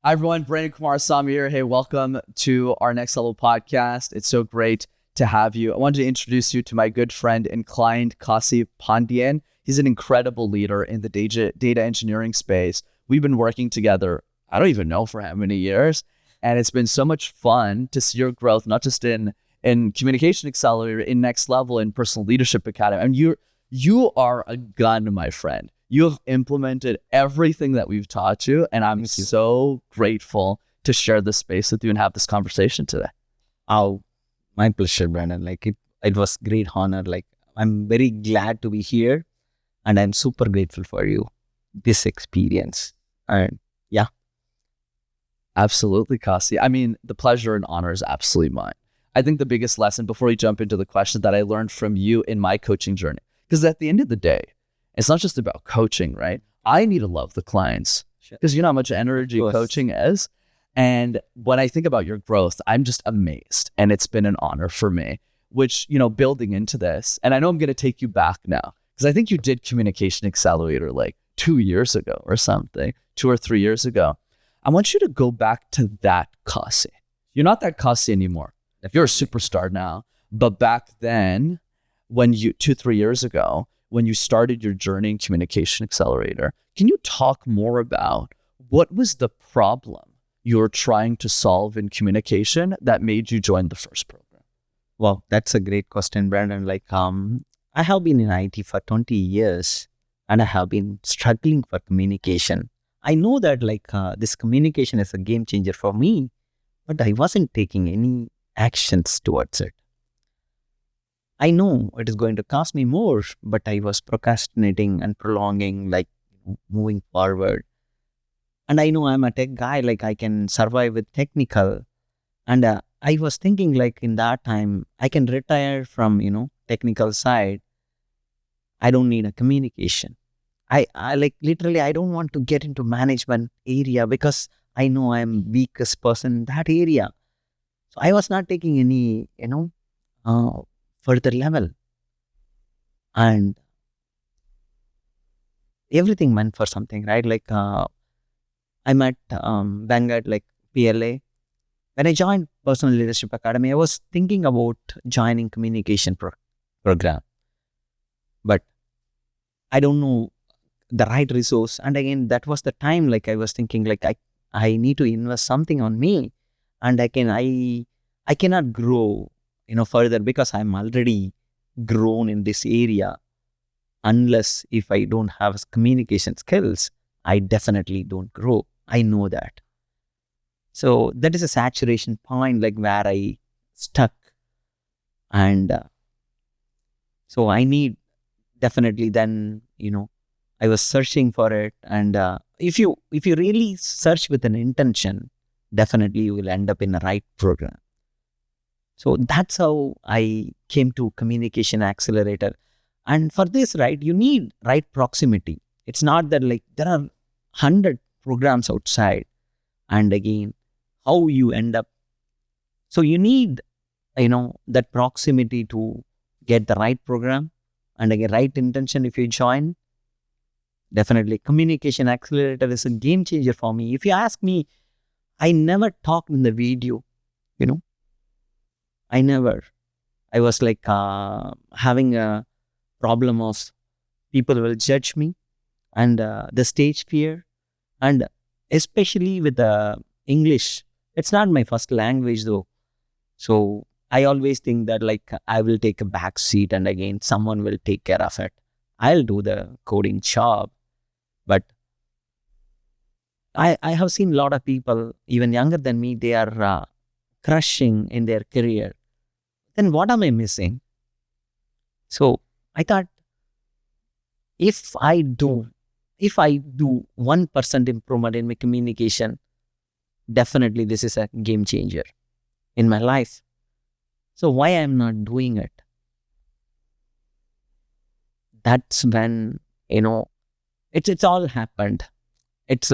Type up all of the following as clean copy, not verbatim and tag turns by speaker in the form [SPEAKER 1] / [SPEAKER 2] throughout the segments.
[SPEAKER 1] Hi, everyone. Brandon Kumar Sami here. Hey, welcome to our Next Level podcast. It's so great to have you. I wanted to introduce you to my good friend and client, Kasipandian. He's an incredible leader in the data engineering space. We've been working together, I don't even know for how many years. And it's been so much fun to see your growth, not just in Communication Accelerator, in Next Level, in Personal Leadership Academy. And you are a gun, my friend. You have implemented everything that we've taught you, and I'm so grateful to share this space with you and have this conversation today.
[SPEAKER 2] Oh, my pleasure, Brandon. It was great honor. I'm very glad to be here, and I'm super grateful for you, this experience. And yeah,
[SPEAKER 1] Absolutely, Kasi. I mean, the pleasure and honor is absolutely mine. I think the biggest lesson before we jump into the question that I learned from you in my coaching journey, because at the end of the day, it's not just about coaching, right? I need to love the clients because you know how much energy coaching is. And when I think about your growth, I'm just amazed. And it's been an honor for me, which, building into this, and I know I'm going to take you back now because I think you did Communication Accelerator like 2 years ago or something, 2 or 3 years ago. I want you to go back to that Kasi. You're not that Kasi anymore. You're a superstar now. But back then, when 2-3 years ago, when you started your journey in Communication Accelerator, can you talk more about what was the problem you were trying to solve in communication that made you join the first program?
[SPEAKER 2] Well, that's a great question, Brandon. I have been in IT for 20 years, and I have been struggling for communication. I know that this communication is a game changer for me, but I wasn't taking any actions towards it. I know it is going to cost me more, but I was procrastinating and prolonging, moving forward. And I know I'm a tech guy, I can survive with technical. And I was thinking in that time, I can retire from, technical side. I don't need a communication. I literally, I don't want to get into management area because I know I'm weakest person in that area. So I was not taking any, further level, and everything meant for something, right? I'm at Vanguard, PLA. When I joined Personal Leadership Academy, I was thinking about joining communication program, but I don't know the right resource. And again, that was the time I was thinking I need to invest something on me, and I cannot grow further because I'm already grown in this area. Unless if I don't have communication skills, I definitely don't grow. I know that. So that is a saturation point where I stuck. And so I need definitely then, I was searching for it. And if you really search with an intention, definitely you will end up in the right program. So that's how I came to Communication Accelerator. And for this, right, you need right proximity. It's not that there are 100 programs outside. And again, how you end up. So you need, that proximity to get the right program and again, right intention if you join. Definitely Communication Accelerator is a game changer for me. If you ask me, I never talked in the video, I never. I was having a problem of people will judge me and the stage fear, and especially with English. It's not my first language though. So I always think that I will take a back seat and again, someone will take care of it. I'll do the coding job. But I have seen a lot of people, even younger than me, they are crushing in their career. Then what am I missing? So I thought, if I do 1% improvement in my communication, definitely this is a game changer in my life. So why I'm not doing it? That's when, it's all happened. It's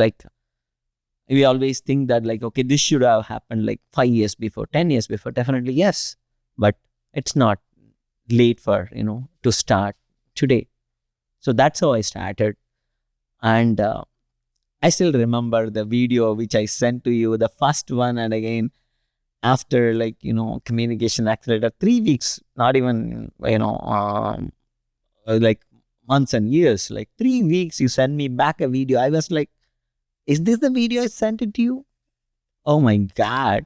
[SPEAKER 2] we always think that okay, this should have happened 5 years before, 10 years before. Definitely yes, but it's not late for to start today. So that's how I started. And I still remember the video which I sent to you, the first one, and again after communication accelerator, 3 weeks, not even like months and years, like 3 weeks, you send me back a video. I was like, is this the video I sent it to you? Oh my God.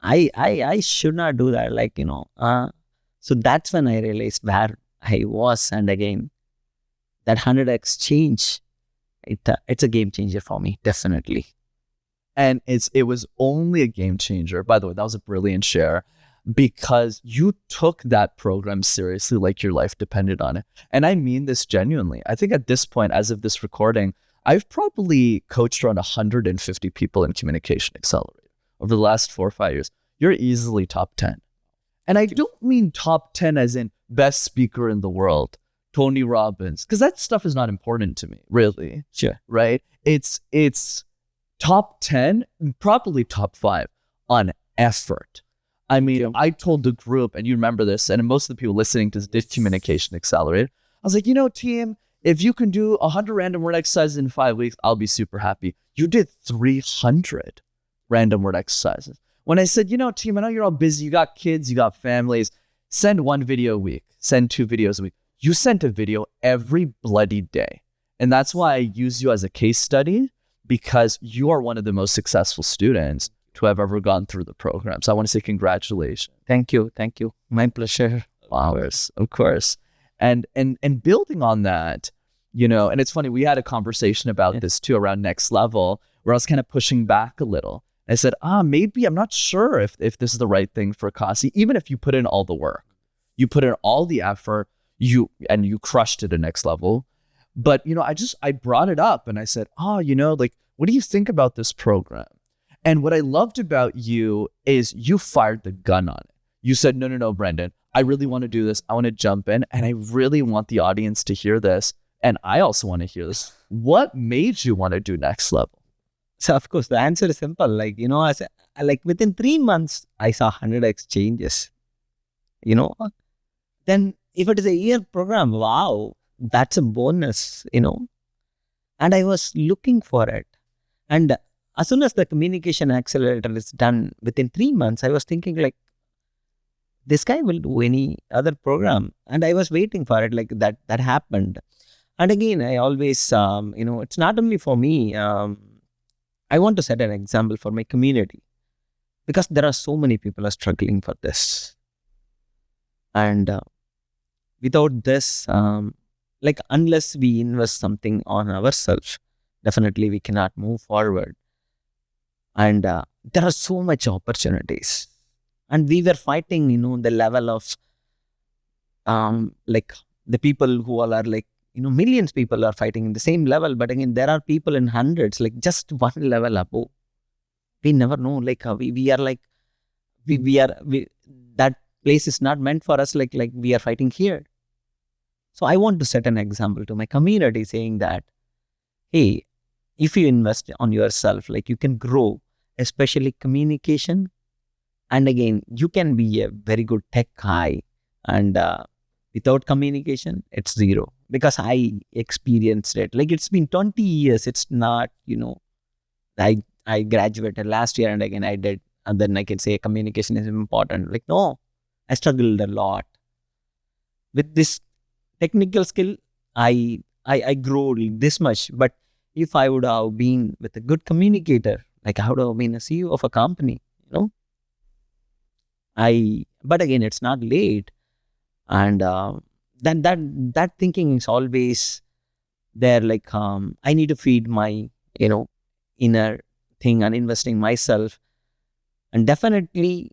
[SPEAKER 2] I should not do that. So that's when I realized where I was. And again, that 100x change, it's a game changer for me, definitely.
[SPEAKER 1] And it was only a game changer. By the way, that was a brilliant share because you took that program seriously, like your life depended on it. And I mean this genuinely. I think at this point, as of this recording, I've probably coached around 150 people in Communication Accelerator over the last 4 or 5 years. You're easily top 10. And I don't mean top 10 as in best speaker in the world, Tony Robbins, because that stuff is not important to me, really.
[SPEAKER 2] Sure.
[SPEAKER 1] Right? It's top 10, probably top 5 on effort. I mean, I told the group, and you remember this, and most of the people listening to this Communication Accelerator, I was like, team, if you can do 100 random word exercises in 5 weeks, I'll be super happy. You did 300 random word exercises. When I said, team, I know you're all busy, you got kids, you got families, send 1 video a week, send 2 videos a week. You sent a video every bloody day. And that's why I use you as a case study, because you are one of the most successful students to have ever gone through the program. So I want to say congratulations.
[SPEAKER 2] Thank you. My pleasure.
[SPEAKER 1] Wow. Of course. And building on that, and it's funny, we had a conversation about this too around next level, where I was kind of pushing back a little. I said, maybe I'm not sure if this is the right thing for Kasi, even if you put in all the work, you put in all the effort, you crushed it at next level. But, I brought it up and I said, what do you think about this program? And what I loved about you is you fired the gun on it. You said, no, Brendan, I really want to do this. I want to jump in and I really want the audience to hear this. And I also want to hear this. What made you want to do next level?
[SPEAKER 2] So of course, the answer is simple. Within 3 months, I saw 100x changes. Then if it is a year program, wow, that's a bonus, And I was looking for it. And as soon as the Communication Accelerator is done within 3 months, I was thinking this guy will do any other program. And I was waiting for it, that happened. And again, I always, it's not only for me. I want to set an example for my community, because there are so many people are struggling for this. And without this, unless we invest something on ourselves, definitely we cannot move forward. And there are so much opportunities. And we were fighting, the level of, the people who all are millions of people are fighting in the same level. But again, there are people in hundreds, just one level above. We never know, we are that place is not meant for us, we are fighting here. So I want to set an example to my community saying that, hey, if you invest on yourself, you can grow, especially communication. And again, you can be a very good tech guy. And without communication, it's zero. Because I experienced it. It's been 20 years. It's not, I graduated last year and again I did. And then I can say communication is important. No, I struggled a lot. With this technical skill, I grew this much. But if I would have been with a good communicator, I would have been a CEO of a company, But again, it's not late. And then that thinking is always there. I need to feed my, inner thing and investing myself. And definitely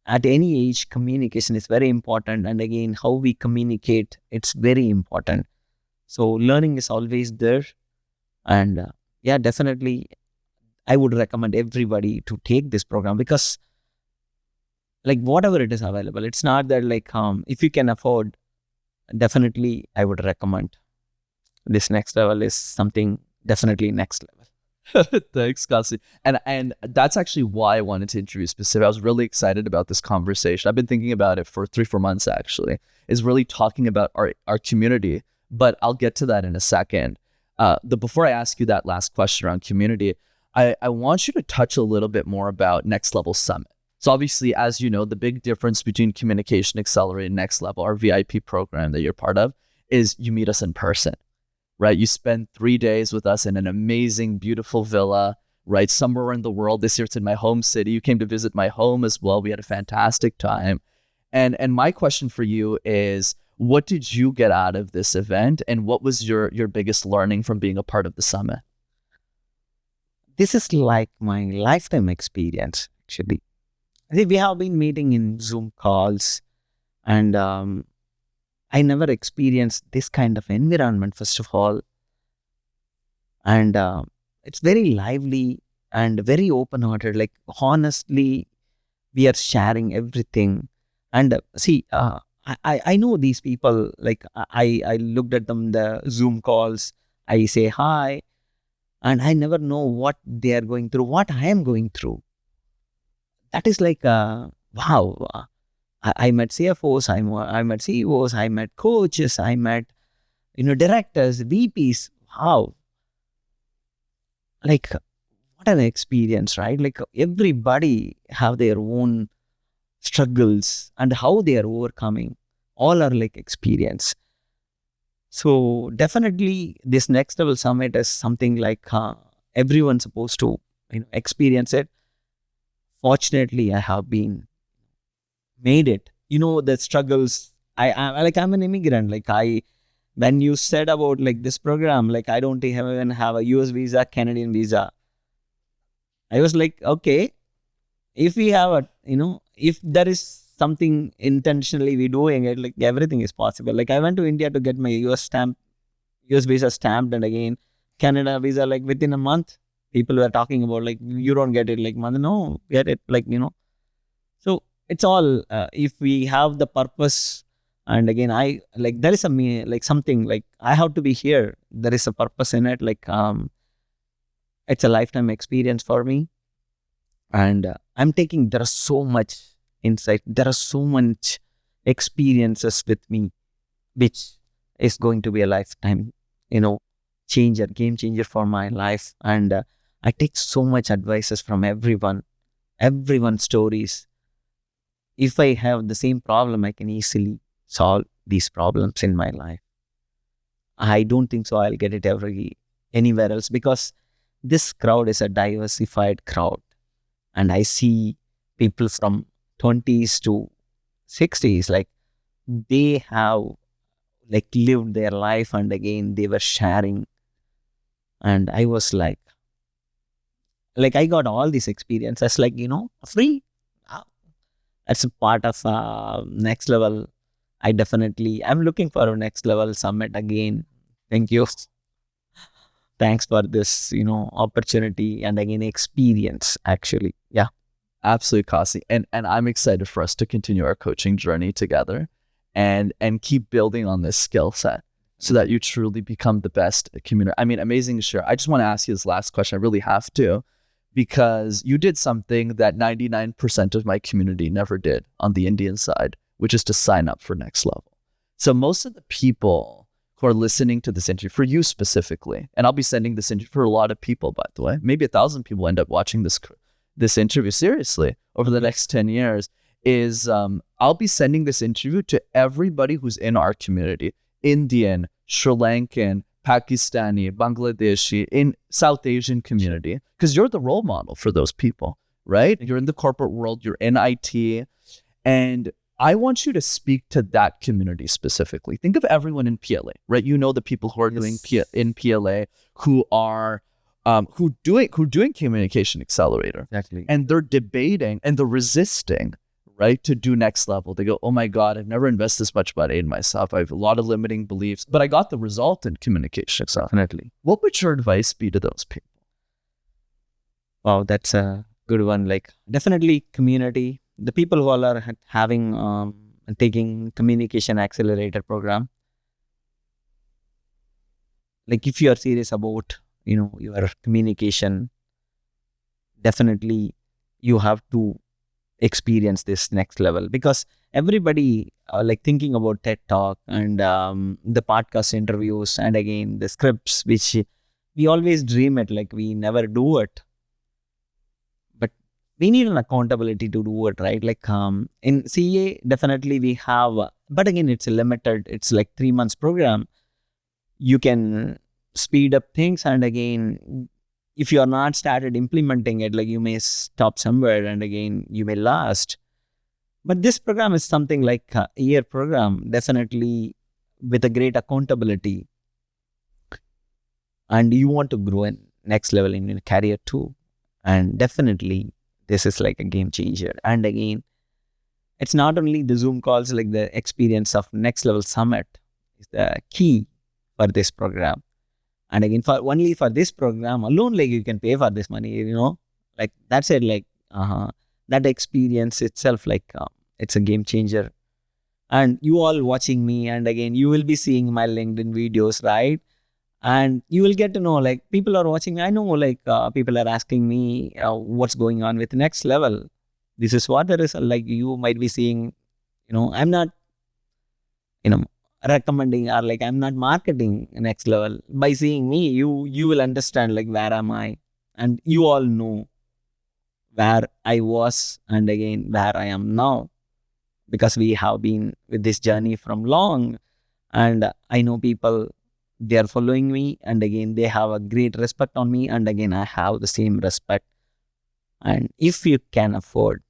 [SPEAKER 2] at any age, communication is very important. And again, how we communicate, it's very important. So learning is always there. And definitely, I would recommend everybody to take this program, because whatever it is available, it's not that if you can afford, definitely I would recommend this next level is something definitely next level.
[SPEAKER 1] Thanks, Kasi. And that's actually why I wanted to interview specific. I was really excited about this conversation. I've been thinking about it for 3-4 months actually, is really talking about our community, but I'll get to that in a second. Before I ask you that last question around community, I want you to touch a little bit more about Next Level Summit. So obviously, as you know, the big difference between Communication Accelerator and Next Level, our VIP program that you're part of, is you meet us in person, right? You spend 3 days with us in an amazing, beautiful villa, right? Somewhere in the world. This year it's in my home city. You came to visit my home as well. We had a fantastic time. And my question for you is, what did you get out of this event? And what was your biggest learning from being a part of the summit?
[SPEAKER 2] This is like my lifetime experience, actually. I think we have been meeting in Zoom calls, and I never experienced this kind of environment, first of all. And it's very lively and very open hearted. Like, honestly, we are sharing everything. And see, I know these people. Like, I looked at them, the Zoom calls, I say hi, and I never know what they are going through, what I am going through. That is like, wow. I met CFOs, I met CEOs, I met coaches, I met, directors, VPs. Wow. Like, what an experience, right? Like, everybody have their own struggles and how they are overcoming. All are like experience. So definitely this Next Level Summit is something like everyone's supposed to experience it. Fortunately, I have been made it. The struggles. I'm an immigrant. Like, when you said about like this program, like, I don't even have a US visa, Canadian visa. I was like, okay, if we have if there is something intentionally we doing it, like, everything is possible. Like, I went to India to get my US visa stamped, and again Canada visa, like, within a month. People were talking about, like, you don't get it, like, no, get it, like, So it's all if we have the purpose, and again, I like, there is like something, like, I have to be here. There is a purpose in it. Like, it's a lifetime experience for me, and there are so much insight. There are so much experiences with me, which is going to be a lifetime, game changer for my life. And I take so much advices from everyone's stories. If I have the same problem, I can easily solve these problems in my life. I don't think so I'll get it anywhere else, because this crowd is a diversified crowd, and I see people from 20s to 60s, like, they have like lived their life, and again they were sharing, and I was like I got all these experiences, like, free. Wow. That's a part of Next Level. I'm looking for a Next Level Summit again. Thank you. Thanks for this, opportunity, and again, experience, actually. Yeah.
[SPEAKER 1] Absolutely, Kasi. And I'm excited for us to continue our coaching journey together and keep building on this skill set so that you truly become the best communicator. I mean, amazing to share. I just want to ask you this last question. I really have to, because you did something that 99% of my community never did on the Indian side, which is to sign up for Next Level. So most of the people who are listening to this interview, for you specifically, and I'll be sending this interview for a lot of people, by the way, maybe 1,000 people end up watching this interview seriously over the next 10 years, is I'll be sending this interview to everybody who's in our community: Indian, Sri Lankan, Pakistani, Bangladeshi, in South Asian community, because you're the role model for those people, right? You're in the corporate world, you're in IT, and I want you to speak to that community specifically. Think of everyone in PLA, right? The people who are doing in PLA, who are who doing Communication Accelerator.
[SPEAKER 2] Exactly.
[SPEAKER 1] And they're debating and they're resisting, right, to do Next Level. They go, oh my God, I've never invested this much money in myself. I have a lot of limiting beliefs, but I got the result in Communication Accelerator.
[SPEAKER 2] Definitely.
[SPEAKER 1] What would your advice be to those people?
[SPEAKER 2] Wow, that's a good one. Like, definitely community. The people who all are having taking Communication Accelerator program. Like, if you are serious about your communication, definitely you have to experience this next level, because everybody like thinking about TED Talk and the podcast interviews and again the scripts, which we always dream it, like we never do it. But we need an accountability to do it, right? Like in CA, definitely we have, but again, it's a limited, it's like 3 months program. You can speed up things, and again, if you are not started implementing it, like you may stop somewhere and again you may last. But this program is something like a year program, definitely with a great accountability, and you want to grow in next level in your career too. And definitely this is like a game changer. And again, it's not only the Zoom calls, like the experience of next level summit is the key for this program. And again, for only for this program alone, like you can pay for this money, like that's it. Like that experience itself, like it's a game changer. And you all watching me, and again, you will be seeing my LinkedIn videos, right? And you will get to know, like people are watching me. I know, like people are asking me what's going on with next level. This is what there is. Like you might be seeing, I'm not, recommending, or like I'm not marketing next level. By seeing me, you will understand like where am I, and you all know where I was and again where I am now, because we have been with this journey from long. And I know people, they are following me, and again they have a great respect on me, and again I have the same respect. And if you can afford,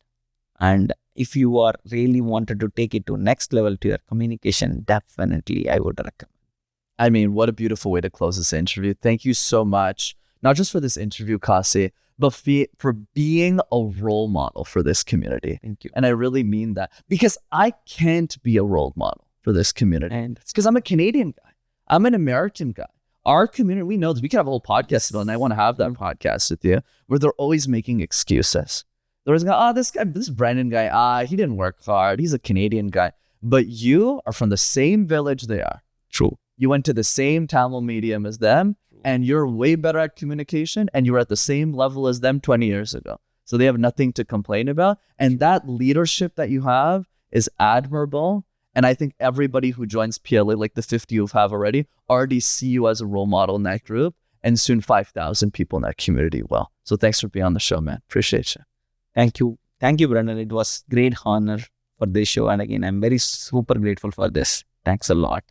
[SPEAKER 2] and if you are really wanted to take it to next level to your communication, definitely I would recommend.
[SPEAKER 1] I mean, what a beautiful way to close this interview. Thank you so much, not just for this interview, Kasi, but for being a role model for this community.
[SPEAKER 2] Thank you.
[SPEAKER 1] And I really mean that, because I can't be a role model for this community.
[SPEAKER 2] And
[SPEAKER 1] it's because I'm a Canadian guy. I'm an American guy. Our community, we know this. We could have a whole podcast about it, and I want to have that podcast with you, where they're always making excuses. They're always going, this Brandon guy, he didn't work hard. He's a Canadian guy. But you are from the same village they are.
[SPEAKER 2] True.
[SPEAKER 1] You went to the same Tamil medium as them, and you're way better at communication, and you were at the same level as them 20 years ago. So they have nothing to complain about. And that leadership that you have is admirable. And I think everybody who joins PLA, like the 50 you have already see you as a role model in that group, and soon 5,000 people in that community will. So thanks for being on the show, man. Appreciate you.
[SPEAKER 2] Thank you. Thank you, Brandon. It was great honor for this show. And again, I'm very super grateful for this. Thanks a lot.